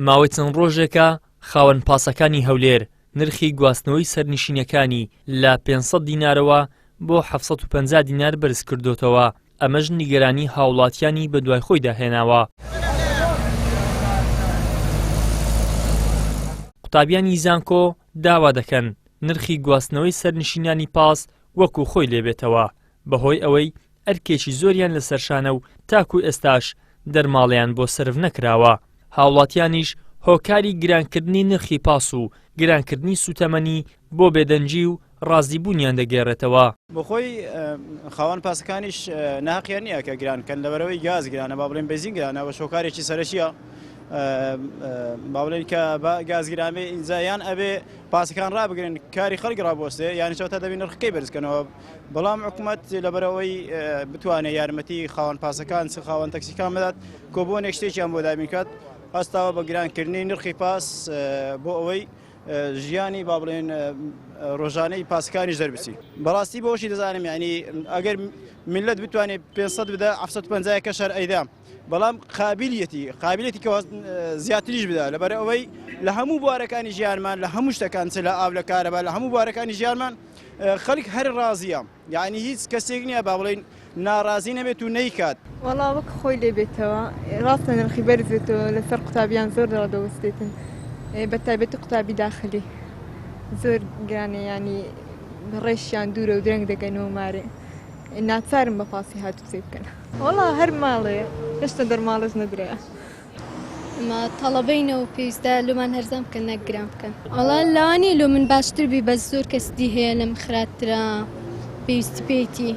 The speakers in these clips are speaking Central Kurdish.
ماوەی چەند ڕۆژێکە خاوەن پاسەکانی هەولێر نرخی گواستنەوەی سەرنشینەکانی لە 500 دینارەوە بۆ 750 دینار بەرز کردوتەوە. ئەمەش نیگەرانی هاوڵاتیانی بە دوای خۆی داهێناوە. قوتابیانی زانکۆ داوا دەکەن نرخی گواستنەوەی سەرنشینانی پاس وەکو خۆی لێبێتەوە بەهۆی ئەوەی ئەرکێکی زۆریان لە سەرشانە و تاکو ئێستاش دەرماڵیان بۆ سرف نەکراوە. هاوڵاتیانیش هۆکاری گرانکردنی نرخی پاس و گرانکردنی سوتەمەنی بۆ بێدەنجی و ڕازیبوونیان دەگێڕێتەوە. بۆخۆی خاوەن پاسەکانیش ناحەقیان نییە کە گرانکەن لەبەرەوەی گاز گرانە با بڵێن بەنزین گرانە بە شۆکارێکی سەرەکیە با بڵێن کە گازگرامێ ئینجایان ئەبێ پاسەکان ڕابگرن کاری خەڵک ڕابۆستێ یانی چەوتە دەبێت نرخەکەی بەرزکەنەوە. بەڵام حکوومەت لەبەرەوەی بتوانێت یارمەتی خاوەن پاسەکان خاوەن تەکسیکان بدات کۆبوونێک شتێکیان بۆ دابین کات هەستاوە بە گرانکردنی نرخی پاس بۆ ئەوەی ژیانی با بڵێن ڕۆژانەی پاسەکانیش دەربچی. بەڕاستی بۆشی دەزانم یعنی ئەگەر میلەت بتوانێت 500 بدە 750 کەشەر ئەیدا بەڵام قابلیەتی کە زیاتریش بدە لەبەر ئەوەی لە هەموو بوارەکانی ژیانمان لە هەموو شتەکان چ لە ئاو لە کارەبا لە هەموو بوارەکانی ژیانمان خەڵک هەر ڕازیە یعنی هیچ کەسێک نییە با بڵێن ناڕازی نەبێت و نەیکات. وەڵا وەک خۆی لێبێتەوە ڕاستە نرخی بەرزێتەوە لەسەر قوتابیان زۆر دەوەستێتن بە تایبەتی قوتابی داخلی زۆر گرانە ینی ڕێشیان دوورە و درەنگ دەگەنەوە مارێ ناچارم بە پاسی هاتوو چێ بکەن. وەڵا هەر ماڵەیە هێشتا دەرماڵش نەدرێە. ئەمە تەڵەبەینەوە پێویستە لۆمان هەرزان بکەن نەگران بکەن. وەڵا لەوانی لۆ من باشتر بی بەس زۆر کەستی هەیە لەم خراپترە پێویستی پێیتی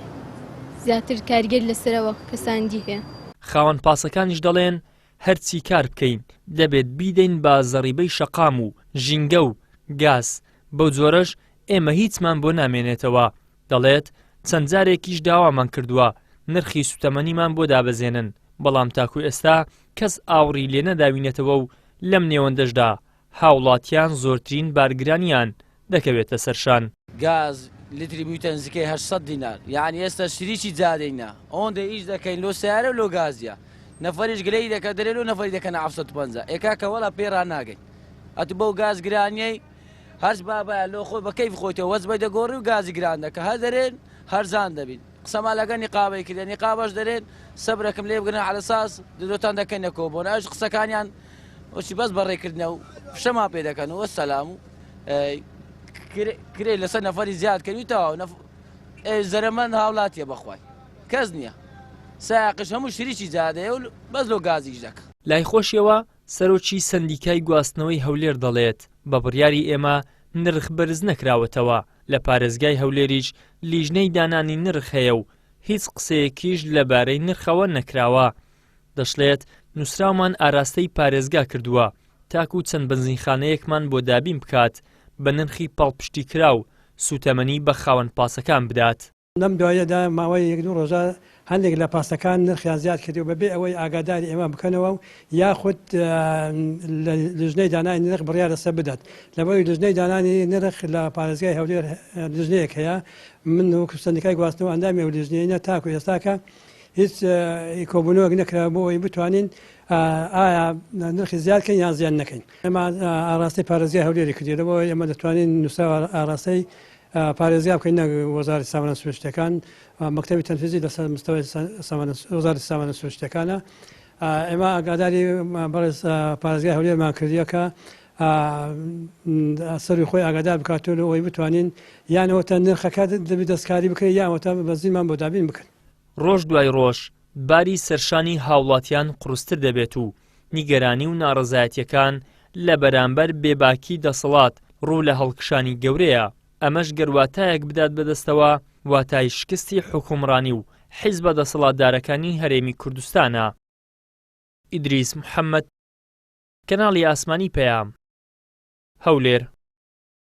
زیاتر کارگەر لەسەرەوە کەساندی هەیە. خاوەن پاسەکانیش دەڵێن هەرچی کار بکەین دەبێت بیدەین بە زەڕیبەی شەقام و ژینگە و گاز بەو جۆرەش ئێمە هیچمان بۆ نامێنێتەوە. دەڵێت چەند جارێکیش داوامان کردووە نرخی سوتەمەنیمان بۆ دابەزێنن بەڵام تاکو ئێستا کەس ئاوڕی لێ نەداوینێتەوە و لەم نێوەندەشدا هاوڵاتیان زۆرترین بارگرانیان دەکەوێتە سەرشان. گاز لیتری بوویتە نزیکەی 800 دینار یعنی ئێستا شریکی جادەینا ئەوەندە ئیش دەکەین لۆ سیارە و لۆ گازیە نەفەریش گلەی دەکە دەرێت و نەفەری دەکەن 750 ئێکاکە وەڵا پێڕان ناگەین ئەتو بەو گاز گرانیەی هەرچ بابایە لۆ خۆی بە کەیف خۆیتەوە وەز بە دەگۆڕی و گازی گران دەکە هەر دەرێن هەرزان دەبین قسەما لەگە نیقابەی کردێن نیقابەش دەرێن سەبرەکەم لێ بگرن على ساس دۆتان دەکەنەکەوە بۆ ناش قسەکانیان وەچی بەس بەڕێکردنە و شەما پێ دەکەن و وەسەلام و کرێ لەسەر نەفەری زیاد کردویتەوە زەرەمەند هاوڵاتیە بەخوای کەس نییە ساقش هەموو شریکی جادەیە و بەس لۆ گازیش دەکە. لای خۆشیەوە سەرۆکی سەندیکای گواستنەوەی هەولێر دەڵێت بە بڕیاری ئێمە نرخ بەرز نەکراوەتەوە لە پارێزگای هەولێریش لیژنەی دانانی نرخ هەیە و هیچ قسەیەکیش لەبارەی نرخەوە نەکراوە. دەشڵێت نووسراومان ئاراستەی پارێزگا کردووە تاکو چەند بنزینخانەیەکمان بۆ دابین بکات بە نرخی پاڵپشتی کرا و سوتەمەنی بە خاوەن پاسەکان بدات. لەم دوایەدا ماوەی 1-2 ڕۆژە هەندێک لە پاسەکان نرخیان زیاد کردو بەبێ ئەوەی ئاگاداری ئێمە بکەنەوە و یاخود لژنەی دانانی نرخ بڕیار لەسەر بدات لەبەرەوەی لژنەی دانانی نرخ لە پارێزگای هەولێر لژنەیەک هەیە من وەکو سەندیکای گواستنەوە ئەندامی ئەو لژنەیە تاکو ئێستاکە هیچ کۆبوونەوەک نەکرا بۆ ئەوەی بتوانین ئایا نرخی زیادکەین یان زیان نەکەین. ئێمە ئاراستەی پارێزگای هەولێری کردێتەوە ئێمە دەتوانین نووسراو ئاراستەی پارێزگا بکەین وەزارەتی سامانە سروشتیەکان مەکتەبی تەنفیزی لەسەر مستەوەی وەزارەتی سامانە سروشتیەکانە ئێمە ئاگاداری بەڕێز پارێزگای هەولێرمان کردیە کە سەری خۆی ئاگادار بکاتەوە ئەوەی بتوانین یانەوەتە نرخەکە دەبێت دەستکاری بکەین یانەوەتە بەزینمان بۆ دابین بکەن. ڕۆژ دوای ڕۆژ باری سەرشانی هاوڵاتیان قورستر دەبێت و نیگەرانی و ناڕەزایەتیەکان لە بەرامبەر بێباکی دەسەڵات ڕوو لە هەڵکشانی گەورەیە. ئەمەش گەرواتایەک بدات بەدەستەوە واتای شکستی حکومڕانی و حیزبە دەسەڵاتدارەکانی هەرێمی کوردستانە. ئیدریس محەممەد، کەناڵی ئاسمانی پەیام، هەولێر.